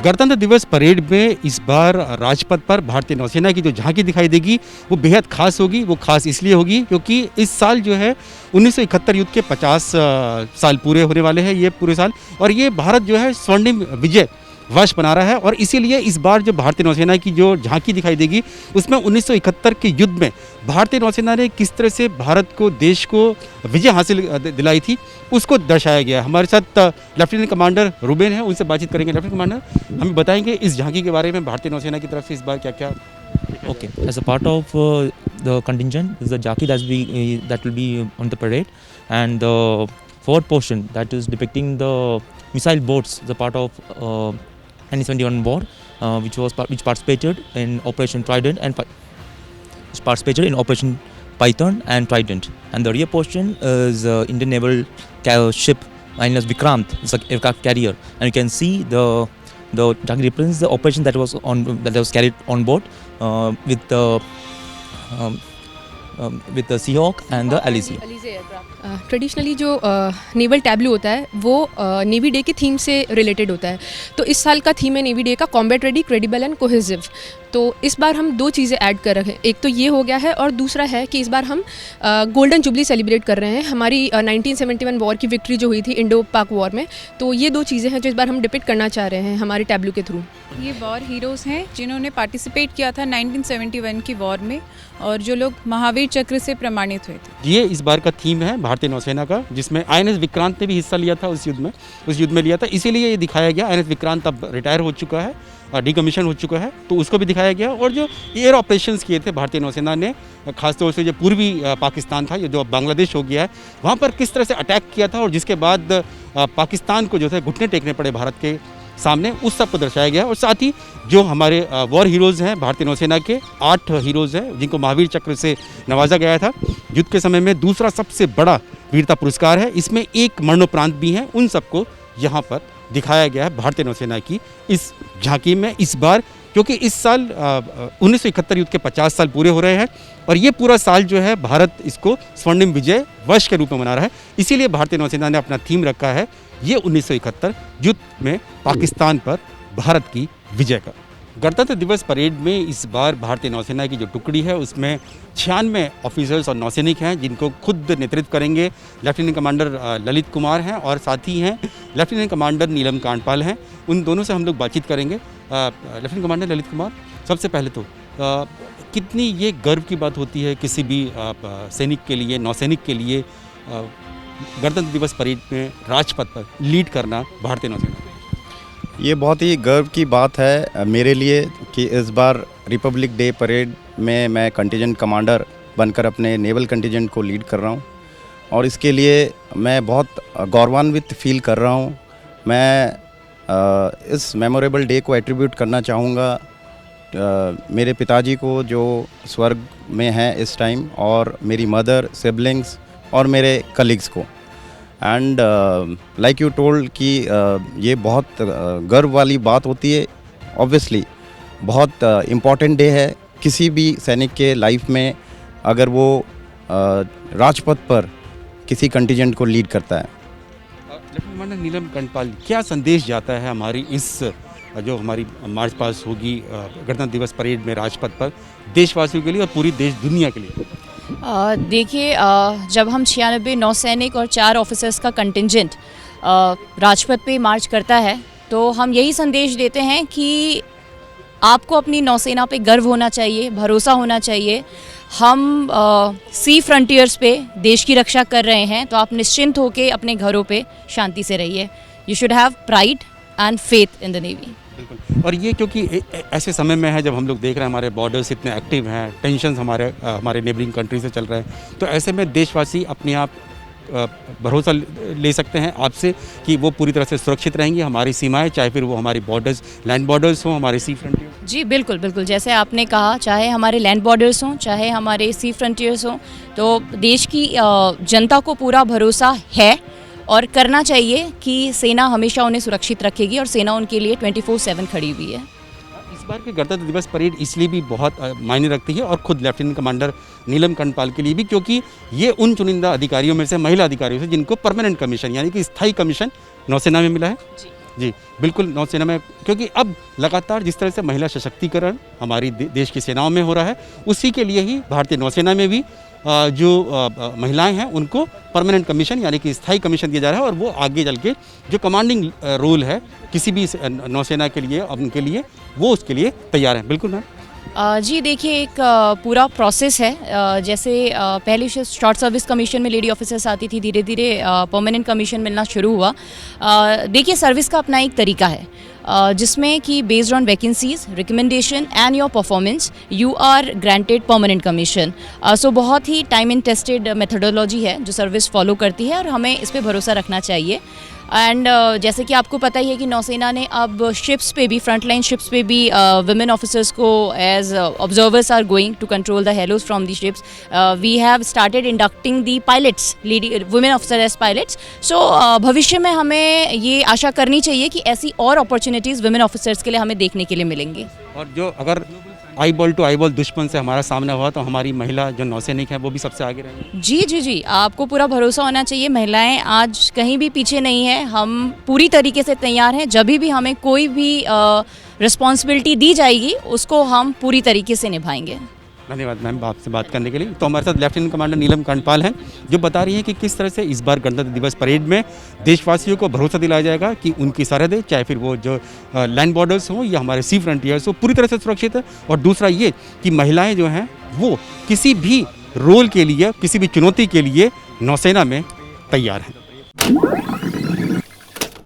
गणतंत्र दिवस परेड में इस बार राजपथ पर भारतीय नौसेना की जो झांकी दिखाई देगी वो बेहद खास होगी। वो खास इसलिए होगी क्योंकि इस साल जो है 1971 युद्ध के 50 साल पूरे होने वाले हैं ये पूरे साल, और ये भारत जो है स्वर्णिम विजय वर्ष बना रहा है। और इसीलिए इस बार जो भारतीय नौसेना की जो झांकी दिखाई देगी उसमें 1971 के युद्ध में भारतीय नौसेना ने किस तरह से भारत को, देश को विजय हासिल दिलाई थी, उसको दर्शाया गया है। हमारे साथ लेफ्टिनेंट कमांडर रुबेन है, उनसे बातचीत करेंगे। लेफ्टिनेंट कमांडर, हमें बताएंगे इस झांकी के बारे में, भारतीय नौसेना की तरफ से इस बार क्या क्या। Okay, as a part of the contingent is the Jaki that will be on the parade, and the forward portion that is depicting the missile boats, the part of 1971 war, which participated in Operation Trident and Trident, and the rear portion is Indian naval ship INS Vikrant, it's an aircraft carrier, and you can see the Jaki represents the operation that was carried on board with the Seahawk and the Alizé aircraft. Traditionally जो naval tableau होता है वो navy day की theme से related होता है। तो इस साल का थीम है नेवी डे का combat ready, credible and cohesive. तो इस बार हम दो चीज़ें ऐड कर रहे हैं, एक तो ये हो गया है और दूसरा है कि इस बार हम गोल्डन जुबली सेलिब्रेट कर रहे हैं, हमारी 1971 वॉर की विक्ट्री जो हुई थी इंडो पाक वॉर में। तो ये दो चीज़ें हैं जो इस बार हम डिपिक्ट करना चाह रहे हैं हमारे टैब्लू के थ्रू। ये वॉर हीरोज़ हैं जिन्होंने पार्टिसिपेट किया था 1971 की वॉर में, और जो लोग महावीर चक्र से प्रमाणित हुए थे। ये इस बार का थीम है भारतीय नौसेना का, जिसमें INS विक्रांत ने भी हिस्सा लिया था उस युद्ध में लिया था, इसीलिए ये दिखाया गया। INS विक्रांत अब रिटायर हो चुका है, डिकमीशन हो चुका है, तो उसको भी दिखाया गया। और जो एयर ऑपरेशंस किए थे भारतीय नौसेना ने, खासतौर से जो पूर्वी पाकिस्तान था, ये जो बांग्लादेश हो गया है, वहाँ पर किस तरह से अटैक किया था, और जिसके बाद पाकिस्तान को जो है घुटने टेकने पड़े भारत के सामने, उस सब को दर्शाया गया। और साथ ही जो हमारे वॉर हीरोज़ हैं भारतीय नौसेना के, 8 हीरोज़ हैं जिनको महावीर चक्र से नवाजा गया था युद्ध के समय में, दूसरा सबसे बड़ा वीरता पुरस्कार है, इसमें एक मरणोपरांत भी हैं, उन सबको यहाँ पर दिखाया गया है भारतीय नौसेना की इस झांकी में इस बार। क्योंकि इस साल 1971 युद्ध के 50 साल पूरे हो रहे हैं, और ये पूरा साल जो है भारत इसको स्वर्णिम विजय वर्ष के रूप में मना रहा है। इसीलिए भारतीय नौसेना ने अपना थीम रखा है ये 1971 युद्ध में पाकिस्तान पर भारत की विजय का। गणतंत्र दिवस परेड में इस बार भारतीय नौसेना की जो टुकड़ी है उसमें 96 ऑफिसर्स और नौसैनिक हैं जिनको खुद नेतृत्व करेंगे लेफ्टिनेंट कमांडर ललित कुमार हैं, और साथ ही हैं लेफ्टिनेंट कमांडर नीलम कांडपाल हैं। उन दोनों से हम लोग बातचीत करेंगे। लेफ्टिनेंट कमांडर ललित कुमार, सबसे पहले तो कितनी ये गर्व की बात होती है किसी भी सैनिक के लिए, नौसैनिक के लिए, गणतंत्र दिवस परेड में राजपथ पर लीड करना भारतीय नौसेना? ये बहुत ही गर्व की बात है मेरे लिए कि इस बार रिपब्लिक डे परेड में मैं कंटिजेंट कमांडर बनकर अपने नेवल कंटिजेंट को लीड कर रहा हूँ, और इसके लिए मैं बहुत गौरवान्वित फील कर रहा हूँ। मैं इस मेमोरेबल डे को एट्रीब्यूट करना चाहूँगा मेरे पिताजी को जो स्वर्ग में हैं इस टाइम, और मेरी मदर, सिबलिंग्स और मेरे कलीग्स को। एंड लाइक यू टोल्ड कि ये बहुत गर्व वाली बात होती है। ऑब्वियसली बहुत इम्पॉर्टेंट डे है किसी भी सैनिक के लाइफ में, अगर वो राजपथ पर किसी कंटिजेंट को लीड करता है। लेफ्टिनेंट कमांडर नीलम कांडपाल, क्या संदेश जाता है हमारी इस जो हमारी मार्च पास होगी गणतंत्र दिवस परेड में राजपथ पर, देशवासियों के लिए और पूरी देश दुनिया के लिए? देखिए, जब हम 96 नौसैनिक और 4 ऑफिसर्स का कंटिंजेंट राजपथ पे मार्च करता है तो हम यही संदेश देते हैं कि आपको अपनी नौसेना पे गर्व होना चाहिए, भरोसा होना चाहिए। हम सी फ्रंटियर्स पे देश की रक्षा कर रहे हैं, तो आप निश्चिंत होकर अपने घरों पे शांति से रहिए। You should have pride and faith in the navy. बिल्कुल, और ये क्योंकि ऐसे समय में है जब हम लोग देख रहे हैं हमारे बॉर्डर्स इतने एक्टिव हैं, टेंशन हमारे नेबरिंग कंट्री से चल रहे हैं, तो ऐसे में देशवासी अपने आप भरोसा ले सकते हैं आपसे कि वो पूरी तरह से सुरक्षित रहेंगी, हमारी सीमाएं, चाहे फिर वो हमारी बॉर्डर्स, लैंड बॉर्डर्स हों, हमारे सी फ्रंटियर। जी बिल्कुल बिल्कुल, जैसे आपने कहा, चाहे हमारे लैंड बॉर्डर्स हों, चाहे हमारे सी फ्रंटियर्स हों, तो देश की जनता को पूरा भरोसा है और करना चाहिए कि सेना हमेशा उन्हें सुरक्षित रखेगी, और सेना उनके लिए 24/7 खड़ी हुई है। इस बार की गणतंत्र दिवस परेड इसलिए भी बहुत मायने रखती है, और खुद लेफ्टिनेंट कमांडर नीलम कांडपाल के लिए भी, क्योंकि ये उन चुनिंदा अधिकारियों में से, महिला अधिकारियों से, जिनको परमानेंट कमीशन यानी कि स्थायी कमीशन नौसेना में मिला है। जी बिल्कुल, नौसेना में क्योंकि अब लगातार जिस तरह से महिला सशक्तिकरण हमारी देश की सेनाओं में हो रहा है, उसी के लिए ही भारतीय नौसेना में भी जो महिलाएं हैं उनको परमानेंट कमीशन यानी कि स्थायी कमीशन दिया जा रहा है, और वो आगे चल के जो कमांडिंग रोल है किसी भी नौसेना के लिए उनके लिए वो उसके लिए तैयार हैं। बिल्कुल मैम। जी देखिए, एक पूरा प्रोसेस है। जैसे पहले शॉर्ट सर्विस कमीशन में लेडी ऑफिसर्स आती थी, धीरे धीरे परमानेंट कमीशन मिलना शुरू हुआ। देखिए, सर्विस का अपना एक तरीका है जिसमें कि based on vacancies, recommendation and your performance you are granted permanent commission. So बहुत ही टाइम एंड टेस्टेड मेथडोलॉजी है जो सर्विस फॉलो करती है, और हमें इस पर भरोसा रखना चाहिए। एंड जैसे कि आपको पता ही है कि नौसेना ने अब शिप्स पे भी, फ्रंटलाइन शिप्स पे भी वुमेन ऑफिसर्स को as observers are going to control the helos from the ships. We have started inducting the pilots, lady women officer as pilots. So भविष्य में हमें ये आशा करनी चाहिए कि ऐसी और अपॉर्चुनिटीज़ वुमेन ऑफिसर्स के लिए हमें देखने के लिए मिलेंगी। और जो अगर eyeball to eyeball दुश्मन से हमारा सामना हुआ तो हमारी महिला जो नौसैनिक हैं वो भी सबसे आगे रहेंगी। जी जी जी, आपको पूरा भरोसा होना चाहिए, महिलाएं आज कहीं भी पीछे नहीं है। हम पूरी तरीके से तैयार हैं, जब भी हमें कोई भी रिस्पॉन्सिबिलिटी दी जाएगी उसको हम पूरी तरीके से निभाएंगे। धन्यवाद मैम आपसे बात करने के लिए। तो हमारे साथ लेफ्टिनेंट कमांडर नीलम कांडपाल हैं जो बता रही हैं कि किस तरह से इस बार गणतंत्र दिवस परेड में देशवासियों को भरोसा दिलाया जाएगा कि उनकी सरहदें, चाहे फिर वो जो लैंड बॉर्डर्स हों या हमारे सी फ्रंटियर्स हो, पूरी तरह से सुरक्षित है। और दूसरा ये कि महिलाएं जो हैं वो किसी भी रोल के लिए, किसी भी चुनौती के लिए नौसेना में तैयार हैं।